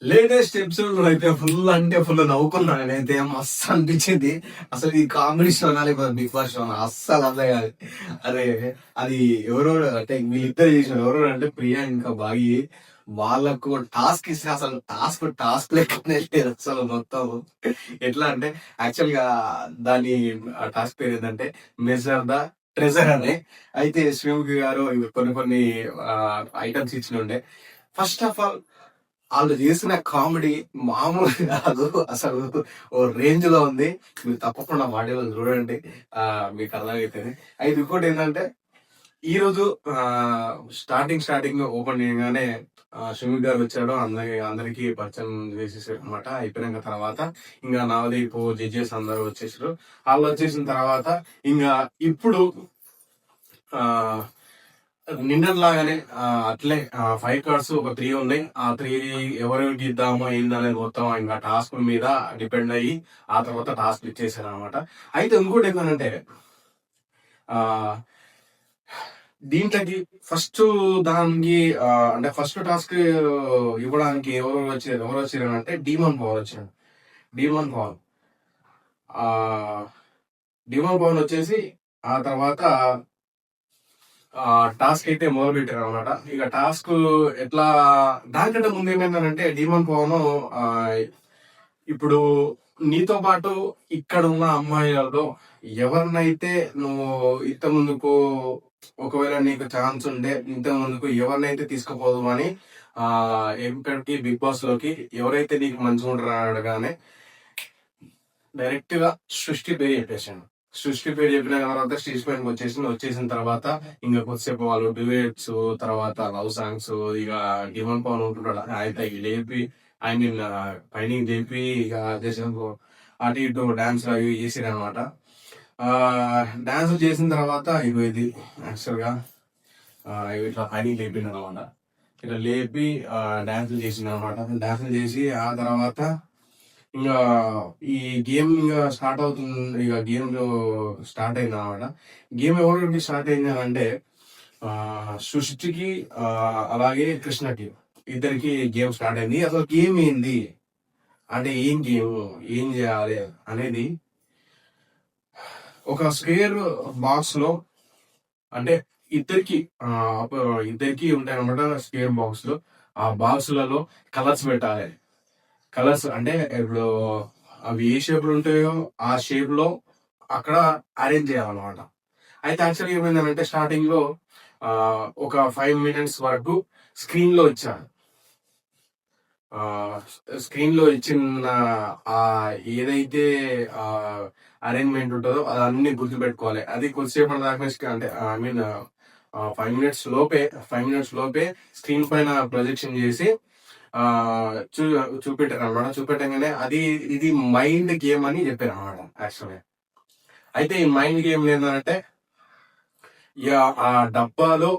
Latest episode అయితే full అంటే full నవ్వుకున్నా నేనైతే మస్తు అనిపించింది. అసలు ఈ కామెడీ షోనా లేకపోతే బిగ్ బాస్ షోనా అస్సలు అర్థం కాదు. అరే అది ఎవరెవరు అంటే వీళ్ళిద్దరు చేసిన ఎవరెవరు అంటే ప్రియా ఇంకా బాగి వాళ్ళకు టాస్క్ ఇస్తే అసలు టాస్క్ లెక్కనే లేదు అసలు మొత్తం. ఎట్లా అంటే యాక్చువల్ గా దాని ఆ టాస్క్ పేరు ఏంటంటే మెజర్ ద ట్రెజర్ అని. అయితే శివముఖి గారు ఇవి కొన్ని కొన్ని ఐటమ్స్ ఇచ్చిన ఉండే. ఫస్ట్ ఆఫ్ ఆల్ వాళ్ళు చేసిన కామెడీ మామూలు కాదు అసలు. ఓ రేంజ్ లో ఉంది. మీరు తప్పకుండా వాడే చూడండి. మీకు అర్థమవుతుంది. అయితే ఇంకోటి ఏంటంటే ఈ రోజు స్టార్టింగ్ ఓపెన్ చేయగానే షమీర్ గారు వచ్చాడు. అందరికి పరిచయం చేసేసారు అనమాట. అయిపోయినాక తర్వాత ఇంకా నవదీప్ జడ్జెస్ అందరూ వచ్చేసారు. వాళ్ళు వచ్చేసిన తర్వాత ఇంకా ఇప్పుడు ఆ నిన్నట్లాగానే అట్లే 5 కార్డ్స్ ఒక 3 ఉన్నాయి. ఆ 3 ఎవరెవరికి ఇద్దామో ఏందనేది మొత్తం ఇంకా టాస్క్ మీద డిపెండ్ అయ్యి ఆ తర్వాత టాస్క్ ఇచ్చేసారు అనమాట. అయితే ఇంకోటి ఏంటంటే ఆ దీంట్లోకి ఫస్ట్ దానికి అంటే ఫస్ట్ టాస్క్ ఇవ్వడానికి ఎవరు వచ్చారు అంటే డీమన్ పవర్ వచ్చాడు. డీమన్ పవర్ ఆ డీమన్ పవర్ వచ్చేసి ఆ తర్వాత టాస్క్ అయితే మొదలు పెట్టారు అనమాట. ఇక టాస్క్ ఎట్లా దానికంటే ముందు ఏమైందంటే డీమన్ పవన్ ఇప్పుడు నీతో పాటు ఇక్కడ ఉన్న అమ్మాయిలలో ఎవరినైతే నువ్వు ఇంత ముందుకు ఒకవేళ నీకు ఛాన్స్ ఉంటే ఇంత ముందుకు ఎవరినైతే తీసుకుపోదు అని ఎక్కడికి బిగ్ బాస్ లోకి ఎవరైతే నీకు మంచిగా ఉంటారో అనగానే డైరెక్ట్ గా సృష్టి పేరు చెప్పేసాను. సృష్టి పేరు చెప్పిన తర్వాత స్టేజ్ పైన వచ్చేసిన తర్వాత ఇంకా కొద్దిసేపు వాళ్ళు డిబేట్స్ తర్వాత లవ్ సాంగ్స్ ఇక డిమన్ పవన్ ఉంటుంటాడు అయితే లేపి ఐ మీన్ పైన లేపి ఇక చేసిన అటు ఇటు డాన్స్ అవి చేసిరు అనమాట. డాన్స్ చేసిన తర్వాత ఇగో ఇది యాక్చువల్ గా ఇట్లా పైన లేపిండు అనమాట. ఇట్లా లేపి డాన్సులు చేసింది అనమాట. డాన్సులు చేసి ఆ తర్వాత ఇంకా ఈ గేమ్ ఇంకా స్టార్ట్ అవుతుంది. ఇక గేమ్ స్టార్ట్ అయింది అనమాట. గేమ్ ఎవరికి స్టార్ట్ అయింది అంటే సృష్టికి అలాగే కృష్ణకి ఇద్దరికి గేమ్ స్టార్ట్ అయింది. అసలు గేమ్ ఏంది అంటే ఏం గేమ్ ఏం చేయాలి అనేది ఒక స్క్వేర్ బాక్స్ లో అంటే ఇద్దరికి ఇద్దరికి ఉంటాయి అనమాట. స్క్వేర్ బాక్స్ లో ఆ బాక్స్లలో కలర్స్ పెట్టాలి. కలర్స్ అంటే ఇప్పుడు అవి ఏ షేప్ లో ఉంటాయో ఆ షేప్ లో అక్కడ అరేంజ్ చేయాలన్నమాట. అయితే యాక్చువల్గా ఏమైందంటే స్టార్టింగ్ లో ఒక 5 minutes వరకు స్క్రీన్ లో ఇచ్చారు. స్క్రీన్ లో ఇచ్చిన ఆ ఏదైతే అరేంజ్మెంట్ ఉంటుందో అదన్నీ గుర్తుపెట్టుకోవాలి. అది కొద్దిసేపు దాకా అంటే ఐ మీన్ 5 minutes లోపే స్క్రీన్ పైన ప్రొజెక్షన్ చేసి ఆ చూ చూపెట్టారు అనమాట. చూపెట్టగానే ఇది మైండ్ గేమ్ అని చెప్పారు అనమాట యాక్చువల్గా. అయితే ఈ మైండ్ గేమ్ ఏంటంటే ఇక ఆ డబ్బాలో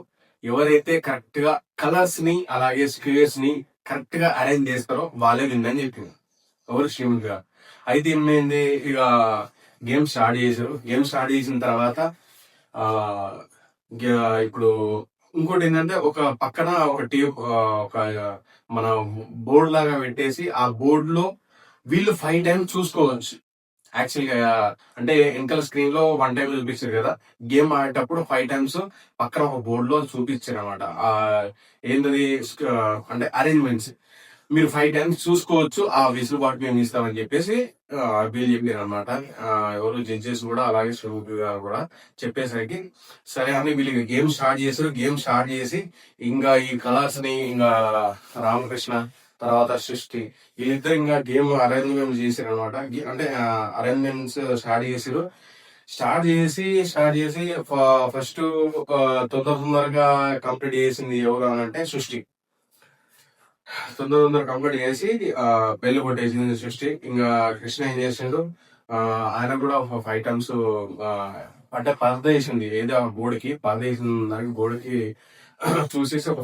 ఎవరైతే కరెక్ట్ గా కలర్స్ ని అలాగే స్క్వేర్స్ ని కరెక్ట్ గా అరేంజ్ చేస్తారో వాళ్ళే విన్ అని చెప్పింది ఎవరు శ్రీముఖ్ గారు. అయితే ఏమైంది ఇక గేమ్ స్టార్ట్ చేశారు. గేమ్ స్టార్ట్ చేసిన తర్వాత ఆ ఇప్పుడు ఇంకోటి ఏంటంటే ఒక పక్కన ఒక మన బోర్డు లాగా పెట్టేసి ఆ బోర్డు లో వీళ్ళు 5 times చూసుకోవచ్చు. యాక్చువల్ గా అంటే వెనకాల స్క్రీన్ లో 1 time చూపిస్తారు కదా. గేమ్ ఆడేటప్పుడు 5 times పక్కన ఒక బోర్డు లో చూపించారు అనమాట. ఏంటది అంటే అరేంజ్మెంట్స్ మీరు 5 times చూసుకోవచ్చు. ఆ వెసులుబాటు మేము ఇస్తామని చెప్పేసి వీళ్ళు చెప్పారు అనమాట. ఎవరు జడ్జెస్ కూడా అలాగే శ్రీముఖి గారు కూడా చెప్పేసరికి సరే అని వీళ్ళు గేమ్ స్టార్ట్ చేశారు. గేమ్ స్టార్ట్ చేసి ఇంకా ఈ కలర్స్ ని ఇంకా రామకృష్ణ తర్వాత సృష్టి వీళ్ళిద్దరు ఇంకా గేమ్ అరేంజ్మెంట్ చేశారు అనమాట. అంటే అరేంజ్మెంట్స్ స్టార్ట్ చేసి ఫస్ట్ తొందరగా కంప్లీట్ చేసింది ఎవరు అని అంటే సృష్టి. తొందర కంప్లీట్ చేసి బెల్లు కొట్టేసింది సృష్టి. ఇంకా కృష్ణ ఏం చేసిండు ఆయన కూడా ఒక 5 times అంటే పరద వేసింది ఏదో బోర్డుకి పరద వేసిన దానికి బోర్డుకి చూసేసి ఒక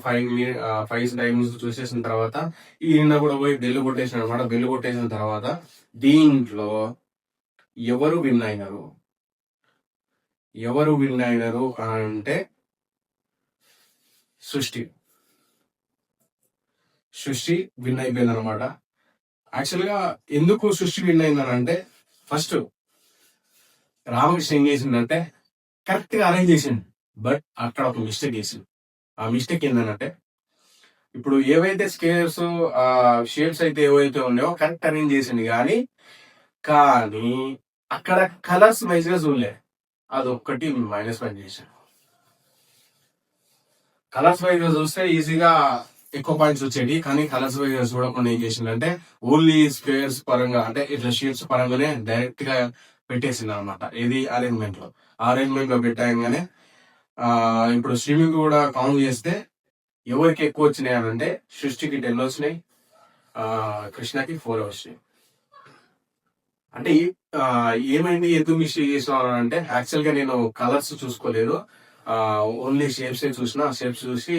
5 times చూసేసిన తర్వాత ఈయన కూడా పోయి బెల్లు కొట్టేసిన అనమాట. బెల్లు కొట్టేసిన తర్వాత దీంట్లో ఎవరు విన్ అయినారు అంటే సృష్టి. సృష్టి విన్ అయిపోయింది అనమాట. యాక్చువల్ గా ఎందుకు సృష్టి విన్ అయిందని అంటే, ఫస్ట్ రామకృష్ణ ఏం చేసిందంటే కరెక్ట్ గా అరేంజ్ చేసిండు. బట్ అక్కడ ఒక మిస్టేక్ చేసిండు. ఆ మిస్టేక్ ఏంటంటే, ఇప్పుడు ఏవైతే స్కేల్స్ ఆ షేప్స్ అయితే ఏవైతే ఉన్నాయో కరెక్ట్ అరేంజ్ చేసిండు కానీ అక్కడ కలర్స్ వైజ్ గా చూడలే. అదొక్కటి మైనస్ పాయింట్ చేశాడు. కలర్స్ వైజ్ గా చూస్తే ఈజీగా ఎక్కువ పాయింట్స్ వచ్చేది, కానీ కలర్స్ వైజ్ గా చూడకుండా ఏం చేసిందంటే ఓన్లీ స్క్వేర్స్ పరంగా అంటే ఇట్లా షేప్స్ పరంగానే డైరెక్ట్ గా పెట్టేసింది అనమాట. ఇది అరేంజ్మెంట్ లో. అరేంజ్మెంట్ లో పెట్టాగానే ఇప్పుడు స్ట్రీమింగ్ కూడా కౌంట్ చేస్తే ఎవరికి ఎక్కువ వచ్చినాయి అని అంటే సృష్టికి 10 వచ్చినాయి, కృష్ణకి 4 వచ్చినాయి. అంటే ఏమైంది, ఎందుకు మిస్టేక్ చేసినాను అంటే యాక్చువల్ గా నేను కలర్స్ చూసుకోలేదు, ఓన్లీ షేప్స్ చూసిన, షేప్స్ చూసి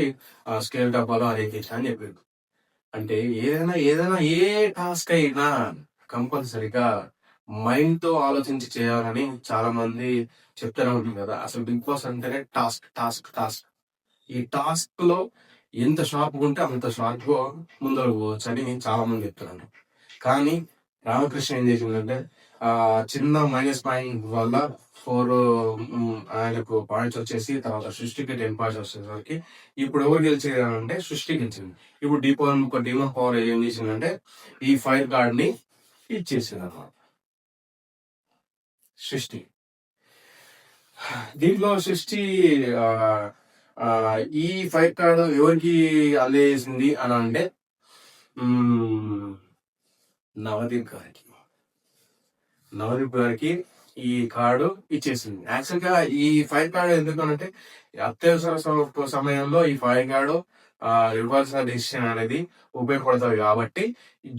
స్కేల్ డబ్బాలో అరేంజ్ చేసిన అని చెప్పాడు. అంటే ఏదైనా ఏ టాస్క్ అయినా కంపల్సరిగా మైండ్ తో ఆలోచించి చేయాలని చాలా మంది చెప్తూనే ఉంటుంది కదా. అసలు బిగ్ బాస్ అంటేనే టాస్క్ టాస్క్ టాస్క్. ఈ టాస్క్ లో ఎంత షార్ప్ ఉంటే అంత షార్ప్ గా ముందరకు పోవచ్చు అని చాలా మంది చెప్తున్నాను. కానీ రామకృష్ణ ఏం చేసిందంటే చిన్న మైనస్ పాయింట్ వల్ల 4 ఆయనకు పాయింట్స్ వచ్చేసి తర్వాత సృష్టికి 10 పాయింట్స్ వచ్చేసరికి ఇప్పుడు ఎవరు గెలిచారంటే సృష్టి గెలిచింది. ఇప్పుడు డీమన్ పవర్ ఏం చేసిందంటే ఈ ఫైర్ కార్డ్ ని ఇచ్చేసింది అన్నమాట సృష్టి. దీంట్లో సృష్టి ఈ ఫైర్ కార్డ్ ఎవరికి అందేసింది అని అంటే నవదీప్ గారికి ఈ కార్డు ఇచ్చేసింది. యాక్చువల్ గా ఈ ఫైర్ కార్డు ఎందుకనంటే అత్యవసర సమయంలో ఈ ఫైర్ కార్డు ఇవ్వాల్సిన డెసిషన్ అనేది ఉపయోగపడుతుంది కాబట్టి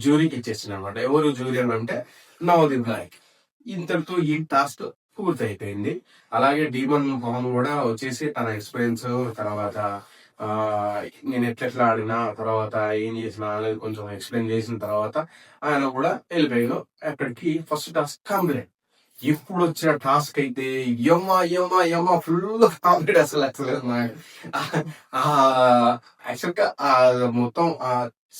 జ్యూరీకి ఇచ్చేసింది అనమాట. ఎవరు జ్యూరీ అని అంటే నవదీప్ గారికి. ఇంతటితో ఈ టాస్క్ పూర్తి అయిపోయింది. అలాగే డీమన్ పవన్ కూడా వచ్చేసి తన ఎక్స్పీరియన్స్ తర్వాత నేను ఎట్లెట్లా ఆడినా తర్వాత ఏం చేసినా అనేది కొంచెం ఎక్స్ప్లెయిన్ చేసిన తర్వాత ఆయన కూడా వెళ్ళిపోయాను. అక్కడికి ఫస్ట్ టాస్క్ కంప్లీట్. ఇప్పుడు వచ్చిన టాస్క్ అయితే యమ్మ ఫుల్ కాంప్లీట్ అసలు యాక్చువల్ గా మొత్తం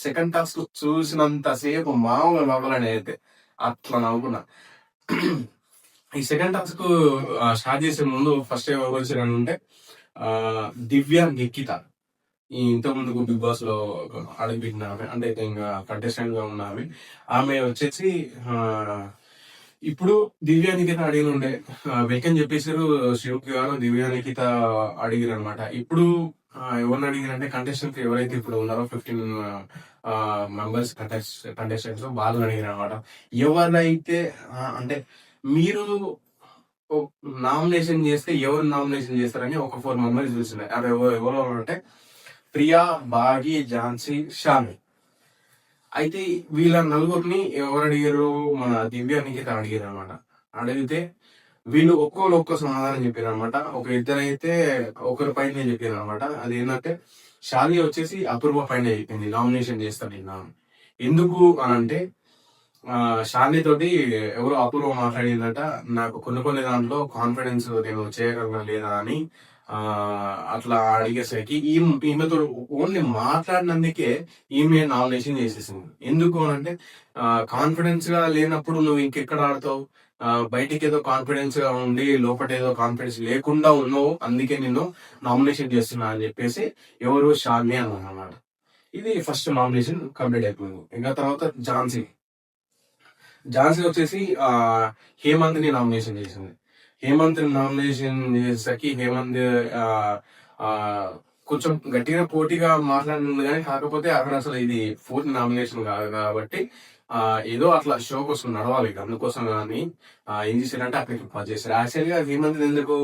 సెకండ్ టాస్క్ చూసినంత సేపు మామూలు నవ్వాలని అయితే అట్లా నవ్వుకున్నా. ఈ సెకండ్ టాస్క్ స్టార్ట్ చేసే ముందు ఫస్ట్ ఏం అంటే దివ్య నిఖిత ఈ ఇంతకుముందు బిగ్ బాస్ లో అడుగుపెట్టిన ఆమె, అంటే ఇంకా కంటెస్టెంట్ గా ఉన్న ఆమె వచ్చేసి ఇప్పుడు దివ్య నిఖిత అడిగిన ఉండే వెల్కమ్ చెప్పేసారు శివకి గారు. దివ్య నిఖిత అడిగారు అనమాట. ఇప్పుడు ఎవరిని అడిగారంటే కంటెస్టెంట్ ఎవరైతే ఇప్పుడు ఉన్నారో 15 మెంబర్స్ కంటెస్టెంట్స్ వాళ్ళని అడిగారు అనమాట. ఎవరైతే అంటే మీరు నామినేషన్ చేస్తే ఎవరు నామినేషన్ చేస్తారని ఒక 4 మెంబర్స్ చూస్తున్నాయి. అవి ఎవరు అంటే ప్రియా, బాగి, ఝాన్సీ, షామి. అయితే వీళ్ళ నలుగురిని ఎవరు అడిగారు, మన దివ్య నిఖిత అడిగారు అనమాట. అడిగితే వీళ్ళు ఒక్కో సమాధానం చెప్పారు అనమాట. ఒక ఇద్దరైతే ఒకరి పైన చెప్పారు అనమాట. అది ఏంటంటే షాలి వచ్చేసి అపూర్వ పైన చెప్పింది నామినేషన్ చేస్తాను నిన్న. ఎందుకు అని అంటే షాలి తోటి ఎవరో అపూర్వ మాట్లాడిందట, నాకు కొన్ని దాంట్లో కాన్ఫిడెన్స్ నేను చేయగలను లేదా అని అట్లా అడిగేసరికి ఈమెతో ఓన్లీ మాట్లాడినందుకే ఈమె నామినేషన్ చేసేసింది. ఎందుకు అని అంటే కాన్ఫిడెన్స్ గా లేనప్పుడు నువ్వు ఇంకెక్కడ ఆడతావు, బయటికి ఏదో కాన్ఫిడెన్స్ గా ఉండి లోపల ఏదో కాన్ఫిడెన్స్ లేకుండా ఉన్నావు, అందుకే నిన్ను నామినేషన్ చేస్తున్నా అని చెప్పేసి ఎవరు షాలిని అన్నమాట. ఇది ఫస్ట్ నామినేషన్ కంప్లీట్ అయిపోయింది. ఇంకా తర్వాత ఝాన్సీ వచ్చేసి హేమంత్ ని నామినేషన్ చేసింది. హేమంత్ నామినేషన్ చేసేసరికి హేమంత్ కొంచెం గట్టిగా పోటీగా మాట్లాడింది కానీ కాకపోతే అక్కడ అసలు ఇది 4th నామినేషన్ కాదు కాబట్టి ఏదో అట్లా షో కోసం నడవాలి, అందుకోసం కానీ ఏం చేశారంటే అక్కడికి పాస్ చేశారు. యాక్చువల్ గా హేమంత్ ఎందుకు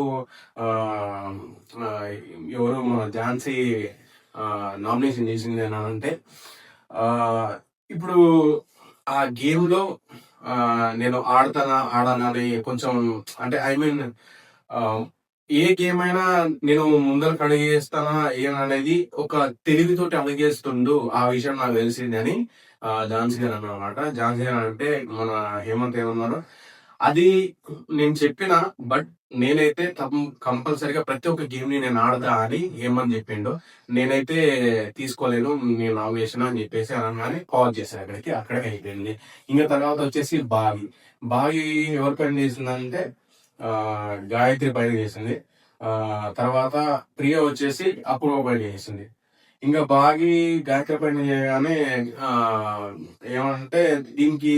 ఎవరు మన ఝాన్సీ నామినేషన్ చేసింది అని అంటే ఇప్పుడు ఆ గేమ్ లో నేను ఆడనా అని కొంచెం అంటే ఐ మీన్ ఏ గేమ్ అయినా నేను ముందరకు అడిగేస్తానా ఏమనేది ఒక తెలివితోటి అడిగేస్తుండు, ఆ విషయం నాకు తెలిసింది అని ఝాన్సీ గారు అన్నమాట. ఝాన్సీ గారు అంటే మన హేమంత్ ఏమన్నారు, అది నేను చెప్పిన, బట్ నేనైతే కంపల్సరిగా ప్రతి ఒక్క గేమ్ ని నేను ఆడతా అని ఏమని చెప్పిండో నేనైతే తీసుకోలేను, నేను నామినేషన్ అని చెప్పేసి అనగానే పాజ్ చేశాను. అక్కడికి అయిపోయింది. ఇంకా తర్వాత వచ్చేసి బాగి ఎవరి పైన చేసిందంటే ఆ గాయత్రి పైన చేసింది. తర్వాత ప్రియ వచ్చేసి అపూర్వ పైన చేసింది. ఇంకా గాయత్రి పైన చేయగానే ఆ ఏమంటే దీనికి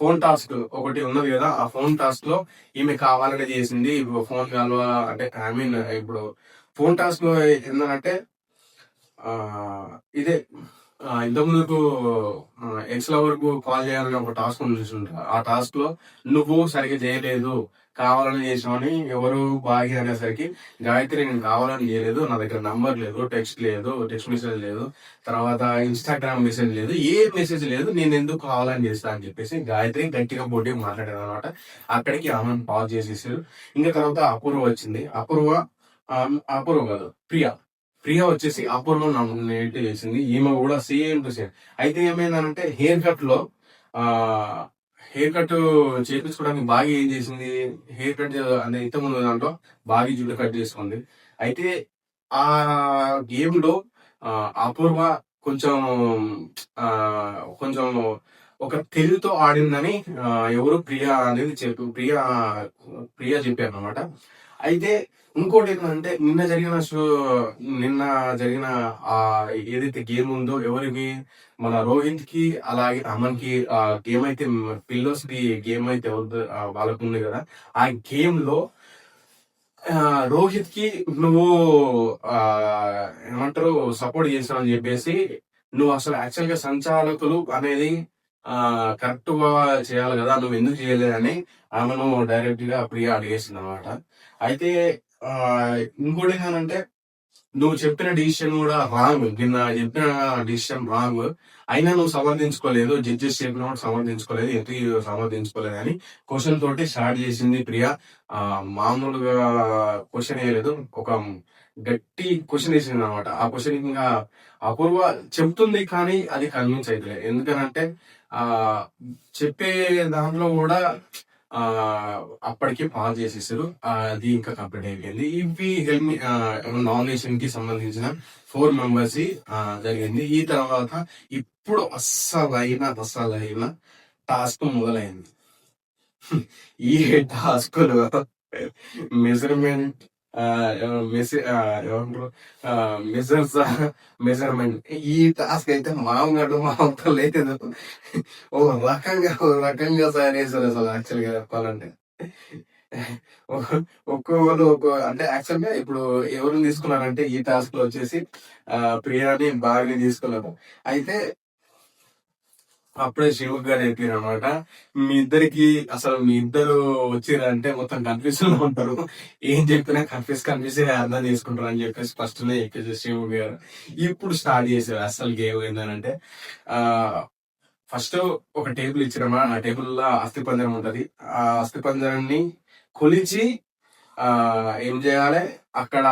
ఫోన్ టాస్క్ ఒకటి ఉన్నది కదా, ఆ ఫోన్ టాస్క్ లో ఈమె కావాలని చేసింది. ఇప్పుడు ఫోన్ కలవ అంటే ఐ మీన్ ఇప్పుడు ఫోన్ టాస్క్ లో ఏంటంటే ఆ ఇదే ఇంతకుముందుకు ఎక్స్ లవర్ కు కాల్ చేయాలని ఒక టాస్క్ ఉంది చూసుంటా. ఆ టాస్క్ లో నువ్వు సరిగ్గా చేయలేదు, కావాలని చేసామని ఎవరు బాగి అనేసరికి గాయత్రి నేను కావాలని చేయలేదు, నా దగ్గర నంబర్ లేదు, టెక్స్ట్ మెసేజ్ లేదు, తర్వాత ఇన్స్టాగ్రామ్ మెసేజ్ లేదు, ఏ మెసేజ్ లేదు, నేను ఎందుకు కావాలని చేస్తా అని చెప్పేసి గాయత్రి గట్టిగా పోటీ మాట్లాడారు అనమాట. అక్కడికి ఆమెను పాజ్ చేసేసారు. ఇంకా తర్వాత అపూర్వ వచ్చింది. అపూర్వ కాదు, ప్రియా వచ్చేసి అపూర్వ నామినేట్ చేసింది. ఈమె కూడా సేమ్ టు సేమ్. అయితే ఏమైందంటే ఆ హెయిర్ కట్ చేపించుకోవడానికి బాగా ఏం చేసింది, హెయిర్ కట్ అంటే ఇంతకుముందు దాంట్లో బాగా జుట్టు కట్ చేసుకుంది. అయితే ఆ గేమ్ లో అపూర్వ కొంచెం ఆ కొంచెం ఒక తెలివితో ఆడిందని ఎవరు ప్రియా అనేది ప్రియా చెప్పారు అనమాట. అయితే ఇంకోటి ఏంటంటే నిన్న జరిగిన ఆ ఏదైతే గేమ్ ఉందో ఎవరికి, మన రోహిత్ కి అలాగే అమన్ కి ఆ గేమ్ అయితే పిల్లోస్ ది గేమ్ అయితే వాళ్ళకు ఉంది కదా, ఆ గేమ్ లో రోహిత్ కి నువ్వు ఆ ఏమంటారు సపోర్ట్ చేసావు అని చెప్పేసి, నువ్వు అసలు యాక్చువల్ గా సంచాలకులు అనేది కరెక్ట్ గా చేయాలి కదా, నువ్వు ఎందుకు చేయలేదని ఆమెను డైరెక్ట్ గా ప్రియా అడిగేసింది అనమాట. అయితే ఆ ఇంకోటి ఏంటంటే నువ్వు చెప్పిన డిసిషన్ కూడా రాంగ్, నిన్న చెప్పిన డిసిషన్ రాంగ్, అయినా నువ్వు సమర్థించుకోలేదు, జడ్జెస్ చెప్పిన కూడా సమర్థించుకోలేదు, ఎందుకు సమర్థించుకోలేదు అని క్వశ్చన్ తోటి స్టార్ట్ చేసింది ప్రియా. మామూలుగా క్వశ్చన్ వేయలేదు, ఒక గట్టి క్వశ్చన్ వేసింది అనమాట. ఆ క్వశ్చన్ ఇంకా అపూర్వ చెప్తుంది కానీ అది కన్విన్స్ అవుతుంది. ఎందుకనంటే ఆ చెప్పే దాంట్లో కూడా ఆ అప్పటికి పాస్ చేసేసారు. అది ఇంకా కంప్లీట్ అయిపోయింది. ఇవి నామినేషన్ కి సంబంధించిన 4 మెంబర్స్ జరిగింది. ఈ తర్వాత ఇప్పుడు అస్సలైన టాస్క్ మొదలైంది. ఈ టాస్క్ లో మెజర్మెంట్ ఏమంటారు మెజర్మెంట్, ఈ టాస్క్ అయితే మామూలుగా లేదు. ఓ రకంగా చేశారు అసలు యాక్చువల్గా చెప్పాలంటే. ఒక్కొక్కరు అంటే యాక్చువల్గా ఇప్పుడు ఎవరిని తీసుకున్నారంటే ఈ టాస్క్ లో వచ్చేసి ప్రియాని బాగా తీసుకున్నారు. అయితే అప్పుడే శివ గారు చెప్పారు అనమాట, మీ ఇద్దరు వచ్చిరంటే మొత్తం కన్ఫ్యూజన్ లో ఉంటారు, ఏం చెప్పినా కన్ఫ్యూజ్ అర్థం చేసుకుంటారు అని చెప్పేసి ఫస్ట్ చెప్పేసి శివ గారు ఇప్పుడు స్టార్ట్ చేశారు. అసలు గేమ్ ఏంటంటే ఫస్ట్ ఒక టేబుల్ ఇచ్చినమా, ఆ టేబుల్ లో అస్థిపంజరం ఉంటది. ఆ అస్థిపంజరాన్ని కొలిచి ఏం చేయాలి, అక్కడ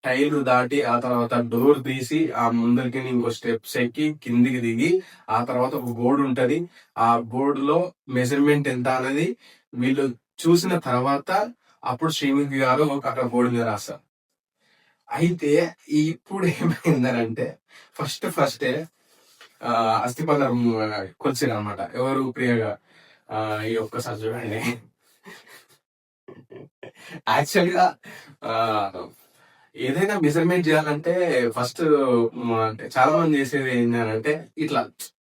టైల్ దాటి ఆ తర్వాత డోర్ తీసి ఆ ముందరికి ఇంకో స్టెప్స్ ఎక్కి కిందికి దిగి ఆ తర్వాత ఒక బోర్డు ఉంటది, ఆ బోర్డు లో మెజర్మెంట్ ఎంత అనేది వీళ్ళు చూసిన తర్వాత అప్పుడు శ్రీముఖి గారు అక్కడ బోర్డు మీద రాస్తారు. అయితే ఇప్పుడు ఏమైందనంటే ఫస్టే అస్థిపంజరం కొలిసారు అనమాట. ఎవరు ప్రియగా ఈ ఒక్కసారి చూడండి. యాక్చువల్ గా ఏదైనా మెజర్మెంట్ చేయాలంటే ఫస్ట్ అంటే చాలా మంది చేసేది ఏంటంటే ఇట్లా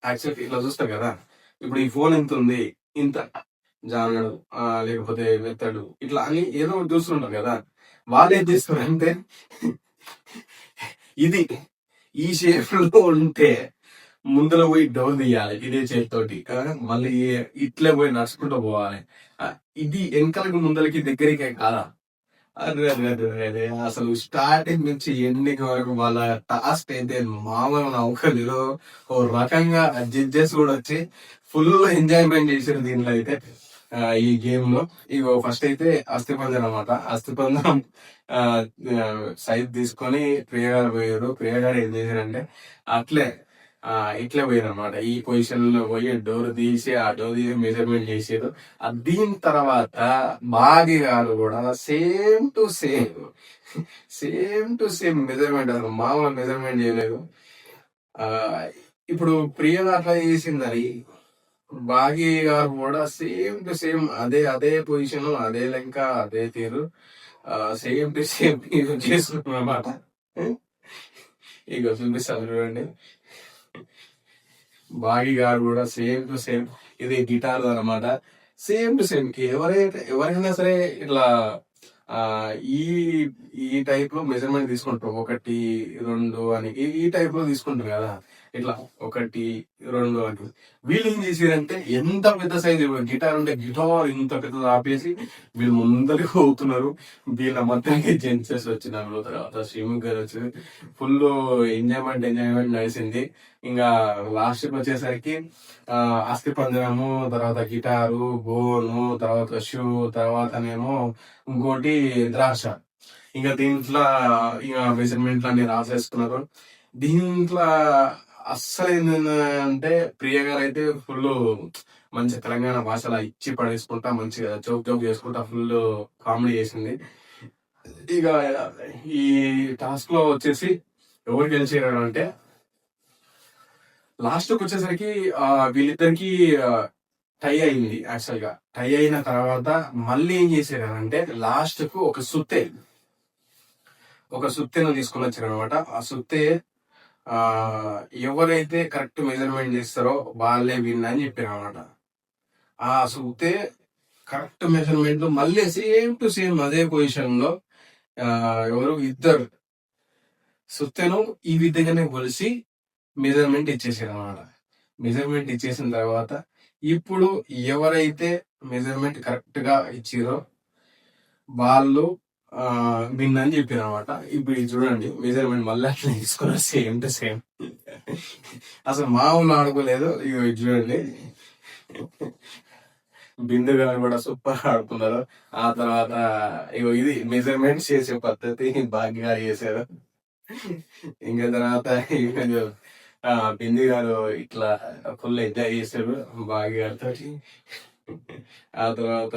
యాక్చువల్ ఇట్లా చూస్తారు కదా, ఇప్పుడు ఈ ఫోన్ ఎంత ఉంది, ఇంత జానడు లేకపోతే మెత్తడు ఇట్లా అని ఏదో చూస్తుంటారు కదా. వాళ్ళు ఏం చేస్తారంటే ఇది ఈ షేప్ లో ఉంటే ముందులో పోయి డోర్ తీయాలి ఇదే చేతితోటి, మళ్ళీ ఇట్లే పోయి నడుచుకుంటూ పోవాలి, ఇది వెనకలకి ముందలకి దగ్గరికి కాదా. అదే అసలు స్టార్టింగ్ నుంచి ఎండింగ్ వరకు వాళ్ళ టాస్క్ అయితే మామూలు నౌకలు ఓ రకంగా జడ్జెస్ కూడా వచ్చి ఫుల్ ఎంజాయ్మెంట్ చేసారు దీనిలో అయితే. ఈ గేమ్ లో ఇగో ఫస్ట్ అయితే అస్థిపంజరం అనమాట. అస్థిపంజరం సైజ్ తీసుకొని ప్రియ గారు పోయారు. ప్రియ గారు ఏం చేశారంటే అట్లే ఇట్లా పోయారనమాట. ఈ పొజిషన్ లో పోయి డోర్ తీసి ఆ డోర్ తీసి మెజర్మెంట్ చేసారు. దీని తర్వాత బాగి గారు కూడా సేమ్ టు సేమ్ మెజర్మెంట్, అసలు మామూలు మెజర్మెంట్ చేయలేదు. ఆ ఇప్పుడు ప్రియ అట్లా చేసిందని బాగి గారు కూడా సేమ్ టు సేమ్ అదే పొజిషన్, అదే లెక్క, అదే తీరు, సేమ్ టు సేమ్ చేసుకున్నాం అన్నమాట. ఇక చూపిస్తాను చూడండి. బాగి గారు కూడా సేమ్ టు సేమ్ ఇది గిటార్ అనమాట. సేమ్ టు సేమ్ ఎవరైనా సరే ఇట్లా ఆ ఈ ఈ టైప్ లో మెజర్మెంట్ తీసుకుంటారు. 1, 2 అని ఈ టైప్ లో తీసుకుంటారు కదా, ఇట్లా 1, 2 అని. వీళ్ళు ఏం చేసారంటే ఎంత పెద్ద సైజ్ గిటార్ ఉంటే గిటార్ ఇంత పెద్దది ఆపేసి వీళ్ళు ముందరికి పోతున్నారు. వీళ్ళ మధ్యకి జెంట్సెస్ వచ్చినారు. తర్వాత స్విమ్మింగ్ గారు వచ్చి ఫుల్ ఎంజాయ్మెంట్ నడిచింది. ఇంకా లాస్ట్ వచ్చేసరికి అస్థి పంజరము, తర్వాత గిటారు, బోను, తర్వాత షూ, తర్వాతనేమో ఇంకోటి ద్రాక్ష. ఇంకా దీంట్లో ఇక మెజర్మెంట్లు అన్ని రాసేసుకున్నారు. దీంట్లో అస్సలు ఏంటంటే ప్రియ గారు అయితే ఫుల్ మంచి తెలంగాణ భాషలో ఇచ్చి పడేసుకుంటా మంచిగా జోక్ చేసుకుంటా ఫుల్ కామెడీ చేసింది. ఇక ఈ టాస్క్ లో వచ్చేసి ఎవరు గెలిచారు అంటే లాస్ట్ కి వచ్చేసరికి వీళ్ళిద్దరికి టై అయింది. యాక్చువల్ గా టై అయిన తర్వాత మళ్ళీ ఏం చేశారు అంటే లాస్ట్ కు ఒక సుత్తెను తీసుకొని వచ్చారు అనమాట. ఆ సుత్తే ఎవరైతే కరెక్ట్ మెజర్మెంట్ చేస్తారో వాళ్ళే విన్ అని చెప్పారు అనమాట. ఆ సుత్తే కరెక్ట్ మెజర్మెంట్ మళ్ళీ సేమ్ టు సేమ్ అదే పొజిషన్ లో ఎవరు ఇద్దరు సుత్తెను ఈ విధంగానే కొలిసి మెజర్మెంట్ ఇచ్చేసారు అనమాట. మెజర్మెంట్ ఇచ్చేసిన తర్వాత ఇప్పుడు ఎవరైతే మెజర్మెంట్ కరెక్ట్ గా ఇచ్చిరో వాళ్ళు విన్ అని చెప్పారు అనమాట. ఇప్పుడు ఇది చూడండి, మెజర్మెంట్ మళ్ళీ అట్లా తీసుకున్నారు సేమ్ టు సేమ్. అసలు మామూలు ఆడుకోలేదు. ఇక ఇది చూడండి, బిందు గారు కూడా సూపర్ ఆడుకున్నారు. ఆ తర్వాత ఇగో ఇది మెజర్మెంట్ చేసే పద్ధతి భాగ్య గారు చేశారు. ఇంకా తర్వాత బిందు గారు ఇట్లా ఫుల్ ఎంజాయ్ చేశారు భాగ్య గారితో. ఆ తర్వాత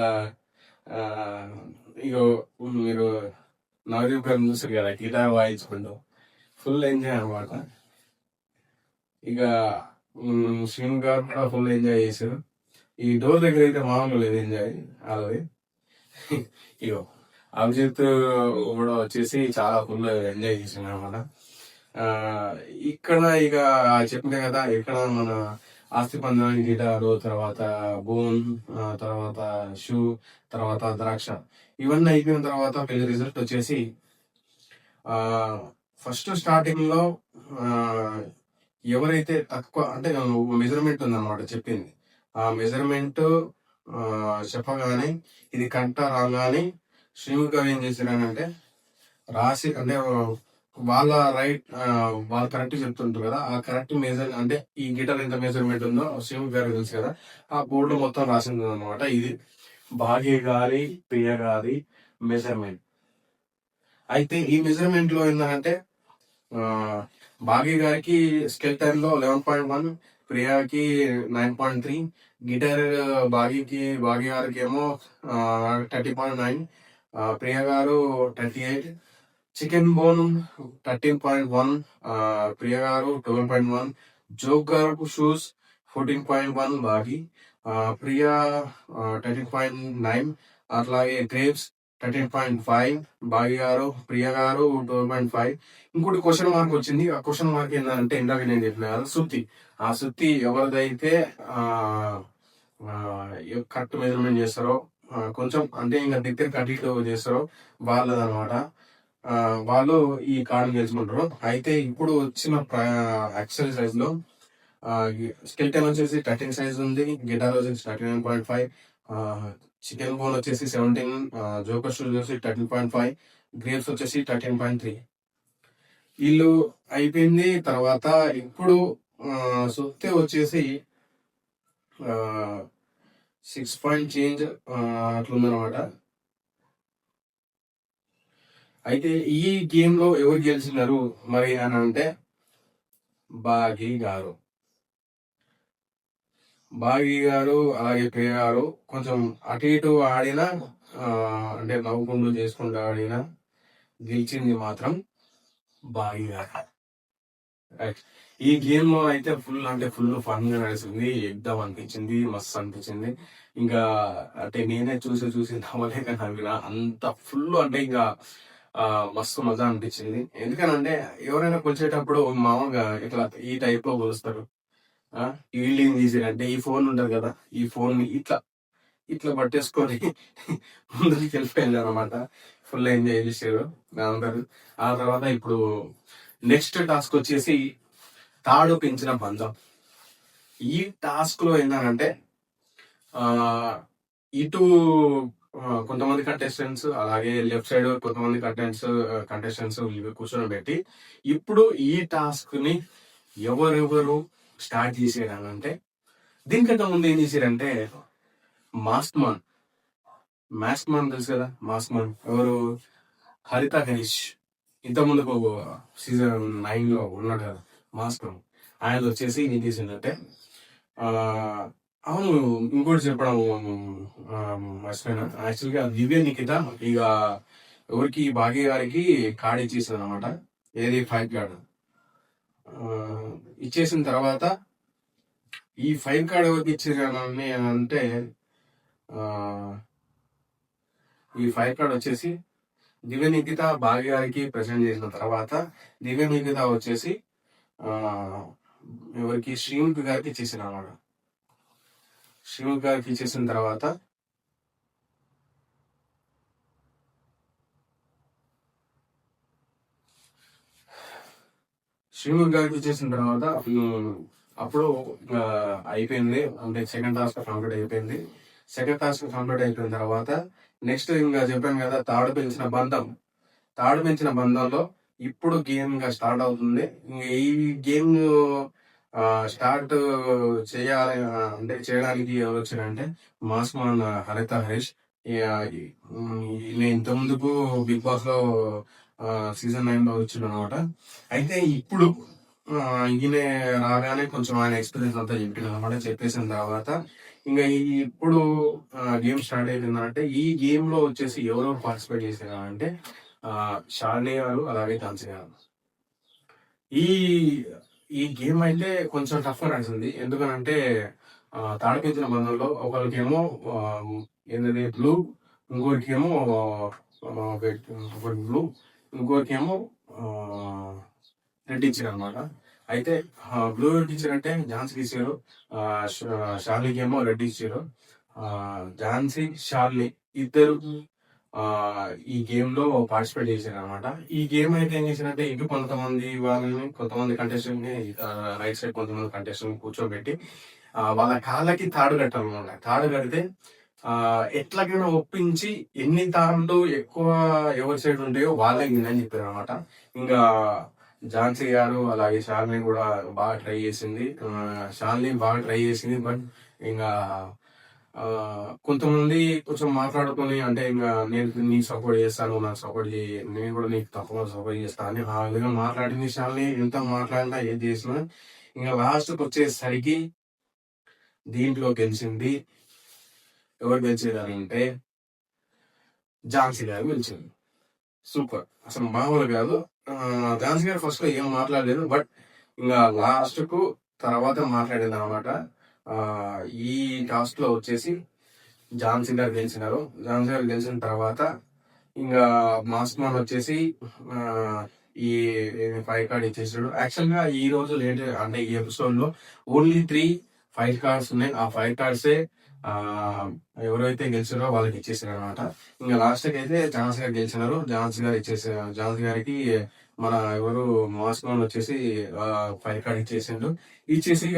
ఇగో మీరు నవదీప్ గారు చూసారు కదా గిటార్ వాయించుకుంటూ ఫుల్ ఎంజాయ్ అనమాట. ఇక శ్రీను గారు కూడా ఫుల్ ఎంజాయ్ చేశారు. ఈ డోర్ దగ్గర అయితే మామూలు లేదు ఎంజాయ్ అది. ఇగో అభిజిత్ కూడా వచ్చేసి చాలా ఫుల్ ఎంజాయ్ చేసింది అనమాట. ఇక్కడ ఇక చెప్పిన కదా, ఇక్కడ మన ఆస్తి పందానికి గిటారు, తర్వాత బోన్, తర్వాత షూ, తర్వాత ద్రాక్ష, ఇవన్నీ అయిపోయిన తర్వాత పెళ్లి రిజల్ట్ వచ్చేసి ఫస్ట్ స్టార్టింగ్ లో ఎవరైతే తక్కువ అంటే మెజర్మెంట్ ఉందన్నమాట చెప్పింది. ఆ మెజర్మెంట్ చెప్పగానే ఇది కరెక్టా రాగానే శ్రీము గారు ఏం చేశారనంటే రాసి అంటే వాళ్ళ వాళ్ళు కరెక్ట్ చెప్తుంటారు కదా, ఆ కరెక్ట్ మెజర్ అంటే ఈ గిటార్ ఎంత మెజర్మెంట్ ఉందో శ్రీము గారికి తెలుసు కదా, ఆ బోర్డు మొత్తం రాసింది అనమాట. ఇది భాగ్య గారి ప్రియ గారి మెజర్మెంట్. అయితే ఈ మెజర్మెంట్ లో ఏంటంటే భాగ్య గారికి స్కెల్టన్ లో 11.1, ప్రియాకి 9.3, గిటార్ భాగ్య గారికి ఏమో 30.9, ప్రియ గారు 38, చికెన్ బోన్ 13.1, ప్రియ గారు 12.1, జోక్ గారు షూస్ 14.1, బాగి ప్రియా 13.9, అట్లాగే గ్రేప్స్ 13.5, బాగి గారు ప్రియ గారు 12.5. ఇంకోటి క్వశ్చన్ మార్క్ వచ్చింది. ఆ క్వశ్చన్ మార్క్ ఏంటంటే ఇందాక నేను చెప్పిన కదా సుత్తి, ఆ సుత్తి ఎవరిదైతే కరెక్ట్ మెజర్మెంట్ చేస్తారో కొంచెం అంటే ఇంకా దగ్గర కటిట్ చేస్తారో వాళ్ళదనమాట. వాళ్ళు ఈ కార్డు గెలుచుకుంటారు. అయితే ఇప్పుడు వచ్చిన ఎక్సర్సైజ్ లో స్కెల్టన్ వచ్చేసి 13 సైజ్ ఉంది, గిటార్ వచ్చేసి 39.5, చికెన్ బోన్ వచ్చేసి 17, జోకర్ షూస్ వచ్చేసి 13.5, గ్రేప్స్ వచ్చేసి 13.3. వీళ్ళు అయిపోయింది. తర్వాత ఇప్పుడు సొత్తే వచ్చేసి 6 పాయింట్ చేంజ్ అట్లుందనమాట. అయితే ఈ గేమ్ లో ఎవరు గెలిచినారు మరి అని అంటే బాగి గారు. భాగి గారు అలాగే ప్రియ గారు కొంచెం అటు ఇటు ఆడినా అంటే నవ్వుకుంటూ చేసుకుంటూ ఆడినా గెలిచింది మాత్రం భాగి గారు. రైట్. ఈ గేమ్ లో అయితే ఫుల్ అంటే ఫుల్ ఫన్ గా నడిచింది, ఎగ్దాం అనిపించింది, మస్తు అనిపించింది. ఇంకా అంటే నేనే చూసి నవ్వలేక నవ్విన అంత ఫుల్ అంటే ఇంకా మస్తు మజా అనిపించింది. ఎందుకనంటే ఎవరైనా కొలిచేటప్పుడు మామూలుగా ఇట్లా ఈ టైప్ లో కొలుస్తారు. ఈల్డింగ్ ఈజీ అంటే ఈ ఫోన్ ఉంటది కదా, ఈ ఫోన్ ని ఇట్లా ఇట్లా పట్టేసుకొని ముందరికి వెళ్ళిపోయింది అనమాట. ఫుల్ ఎంజాయ్ చేసారు అందరు. ఆ తర్వాత ఇప్పుడు నెక్స్ట్ టాస్క్ వచ్చేసి తాడు పెంచిన బంధం. ఈ టాస్క్ లో ఏంటంటే ఆ ఇటు కొంతమంది కంటెస్టెంట్స్ అలాగే లెఫ్ట్ సైడ్ కొంతమంది కంటెస్టెంట్స్ కూర్చొని ఇప్పుడు ఈ టాస్క్ ని ఎవరెవరు స్టార్ట్ చేసేయాలంటే దీనికంటే ముందు ఏం చేశారంటే మాస్క్ మాన్ తెలుసు కదా, మాస్క్ మాన్ ఎవరు, హరిత హరీష్. ఇంత ముందుకు సీజన్ 9 లో ఉన్నాడు కదా మాస్క్. ఆయన వచ్చేసి ఏం చేసిందంటే అవును ఇంకోటి చెప్పడం మర్చిపోయినా. యాక్చువల్గా దివ్య నిఖిత ఇక ఎవరికి భాగ్య గారికి కార్డ్ ఇచ్చేసింది అనమాట. ఏది ఫైట్ కార్డ్ ఇచ్చేసిన తర్వాత ఈ ఫైట్ కార్డ్ ఎవరికి ఇచ్చారని అంటే ఈ ఫైట్ కార్డ్ వచ్చేసి దివ్య నిఖిత భాగ్య గారికి ప్రజెంట్ చేసిన తర్వాత దివ్య నిఖిత వచ్చేసి ఎవరికి శ్రీముఖి గారికి ఇచ్చేసిన అనమాట. శ్రీముఖి గారికి ఇచ్చేసిన తర్వాత అప్పుడు అయిపోయింది. అంటే సెకండ్ టాస్క్ కంప్లీట్ అయిపోయింది. సెకండ్ టాస్క్ కంప్లీట్ అయిపోయిన తర్వాత నెక్స్ట్ ఇంకా చెప్పాను కదా తాడు పెంచిన బంధంలో ఇప్పుడు గేమ్ ఇంకా స్టార్ట్ అవుతుంది. ఈ గేమ్ స్టార్ట్ చేయాలి అంటే చేయడానికి ఎవరు వచ్చారంటే మాస్ మాన్ హరిత హరీష్. నేను ఇంత ముందుకు బిగ్ బాస్ లో సీజన్ 9 లో వచ్చిండు అనమాట. అయితే ఇప్పుడు ఈయన రాగానే కొంచెం ఆయన ఎక్స్పీరియన్స్ అంతా చెప్పిండు అనమాట. చెప్పేసిన తర్వాత ఇంకా ఇప్పుడు గేమ్ స్టార్ట్ అయిపోయిందంటే ఈ గేమ్ లో వచ్చేసి ఎవరెవరు పార్టిసిపేట్ చేశారు అంటే షాలిని గారు అలాగే ఝాన్సీ గారు. ఈ ఈ గేమ్ అయితే కొంచెం టఫ్ గా నడిచింది. ఎందుకనంటే తాడిపించిన బంధంలో ఒకరికేమో ఏంటంటే బ్లూ, ఇంకోరికేమో ఒకరికి బ్లూ, ఇంకోరికేమో రెడ్ ఇచ్చారు అనమాట. అయితే బ్లూ రెడ్ ఇచ్చారంటే ఝాన్సీకి ఇచ్చారు, షాలికి ఏమో రెడ్ ఇచ్చారు. ఝాన్సీ షాలిని ఇద్దరు ఈ గేమ్ లో పార్టిసిపేట్ చేశారు అనమాట. ఈ గేమ్ అయితే ఏం చేశారంటే ఇటు కొంతమంది కంటెస్టెంట్ ని రైట్ సైడ్ కొంతమంది కంటెస్టెంట్ కూర్చోబెట్టి వాళ్ళ కాళ్ళకి తాడు కట్టాలన్నమాట. తాడు కడితే ఎట్లాగైనా ఒప్పించి ఎన్ని తాళ్ళు ఎక్కువ ఎవరి సైడ్ ఉంటాయో వాళ్ళే వినని చెప్పారు అనమాట. ఇంకా ఝాన్సీ గారు అలాగే శాలిని కూడా బాగా ట్రై చేసింది. బట్ ఇంకా కొంతమంది కొంచెం మాట్లాడుకొని అంటే ఇంకా నేను నీకు సపోర్ట్ చేస్తాను, నాకు సపోర్ట్ చేయి, నేను కూడా నీకు తప్పకుండా సపోర్ట్ చేస్తాను అని ఆ విధంగా మాట్లాడింది శాలిని. ఎంత మాట్లాడినా ఏది చేసినా ఇంకా లాస్ట్కి వచ్చేసరికి దీంట్లో గెలిచింది ఎవరు గెలిచేదారంటే ఝాన్సీ గారు గెలిచింది. సూపర్, అసలు మామూలు కాదు. ఝాన్సీ గారు ఫస్ట్ లో ఏం మాట్లాడలేదు, బట్ ఇంకా లాస్ట్ కు తర్వాత మాట్లాడింది అనమాట. ఈ టాస్క్ లో వచ్చేసి ఝాన్సీ గారు గెలిచిన తర్వాత ఇంకా మాస్క్ మ్యాన్ వచ్చేసి ఈ ఫైవ్ కార్డ్ ఇచ్చేసాడు. యాక్చువల్ గా ఈ రోజు లేట్ అంటే ఈ ఎపిసోడ్ లో ఓన్లీ 3 ఫైవ్ కార్డ్స్ ఉన్నాయి. ఆ 5 కార్డ్సే ఎవరైతే గెలిచారో వాళ్ళకి ఇచ్చేసారు అనమాట. ఇంకా లాస్ట్ కి అయితే ఝాన్సీ గారు గెలిచినారు. ఝాన్సీ గారికి మన ఎవరు మాస్క్ మ్యాన్ వచ్చేసి 5 కార్డ్ ఇచ్చేసిండు. ఇచ్చేసి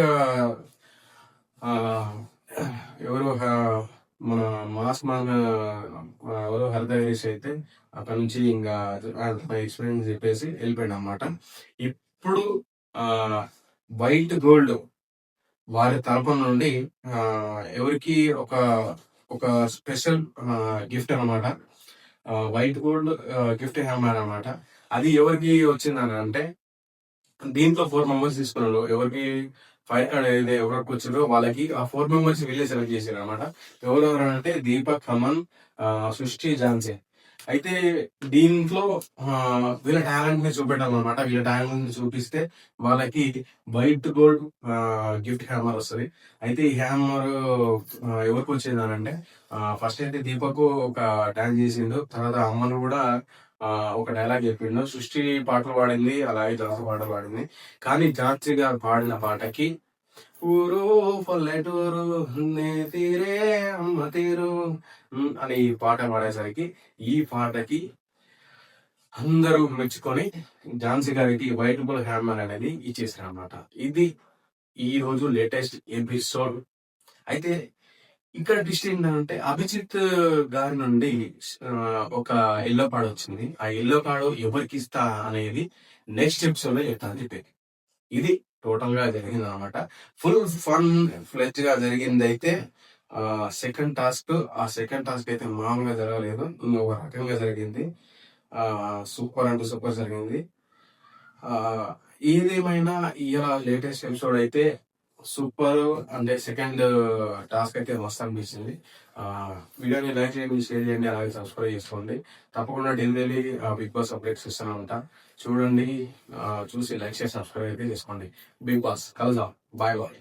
ఎవరు మన మాస్క్ మ్యాన్ ఎవరు హరిత అయితే అక్కడ నుంచి ఇంకా ఎక్స్పీరియన్స్ చెప్పేసి వెళ్ళిపోయాడు అనమాట. ఇప్పుడు వైట్ గోల్డ్ వారి తరపు నుండి ఎవరికి ఒక స్పెషల్ గిఫ్ట్ అనమాట. వైట్ గోల్డ్ గిఫ్ట్ హ్యామర్ అనమాట. అది ఎవరికి వచ్చిందని అంటే దీంట్లో 4 మెంబర్స్ తీసుకున్నారు. ఎవరికి ఎవరికి వచ్చారో వాళ్ళకి ఆ 4 మెంబర్స్ వీళ్ళే సెలెక్ట్ చేశారు అనమాట. ఎవరెవరు అంటే దీపక్, అమన్, సృష్టి, ఝాన్సీ. అయితే దీంట్లో వీళ్ళ టాలెంట్ ని చూపెట్టాలన్నమాట. వీళ్ళ టాలెంట్ ని చూపిస్తే వాళ్ళకి వైట్ గోల్డ్ గిఫ్ట్ హ్యామర్ వస్తుంది. అయితే ఈ హ్యామర్ ఎవరికి వచ్చింది అని అంటే ఫస్ట్ అయితే దీపక్ ఒక డాన్స్ చేసిండు. తర్వాత అమ్మను కూడా ఒక డైలాగ్ చెప్పిండు. సృష్టి పాటలు పాడింది, అలాగే ఝాన్సీ పాటలు పాడింది. కానీ ఝాన్సీ గారు పాడిన పాటకి ఊరు పల్లెటూరు నే తీరే అమ్మ తీరు అని ఈ పాట పాడేసరికి ఈ పాటకి అందరూ మెచ్చుకొని ఝాన్సీ గారికి వైట్ బుల్ హ్యామర్ అనేది ఇచ్చేసారు అనమాట. ఇది ఈ రోజు లేటెస్ట్ ఎపిసోడ్. అయితే ఇక్కడ ట్విస్ట్ ఏంటంటే అభిజిత్ గారి నుండి ఒక ఎల్లో కార్డ్ వచ్చింది. ఆ ఎల్లో కార్డు ఎవరికి ఇస్తా అనేది నెక్స్ట్ ఎపిసోడ్ లో చెప్తాను చెప్పేది. ఇది టోటల్ గా జరిగింది అనమాట. ఫుల్ ఫన్ ఫ్లెజ్ గా జరిగింది. అయితే సెకండ్ టాస్క్ అయితే మామూలుగా జరగలేదు, ఇంకొక రకంగా జరిగింది. సూపర్ అంటే సూపర్ జరిగింది. ఏదేమైనా ఇలా లేటెస్ట్ ఎపిసోడ్ అయితే సూపర్. అంటే సెకండ్ టాస్క్ అయితే మస్తు అనిపించింది. వీడియోని లైక్ చేయండి, షేర్ చేయండి, అలాగే సబ్స్క్రైబ్ చేసుకోండి. తప్పకుండా డైలీ బిగ్ బాస్ అప్డేట్స్ ఇస్తూనే ఉంటా. చూడండి, చూసి లైక్ చేసి సబ్స్క్రైబ్ అయితే చేసుకోండి. బిగ్ బాస్ కలుద్దాం. Bye bye.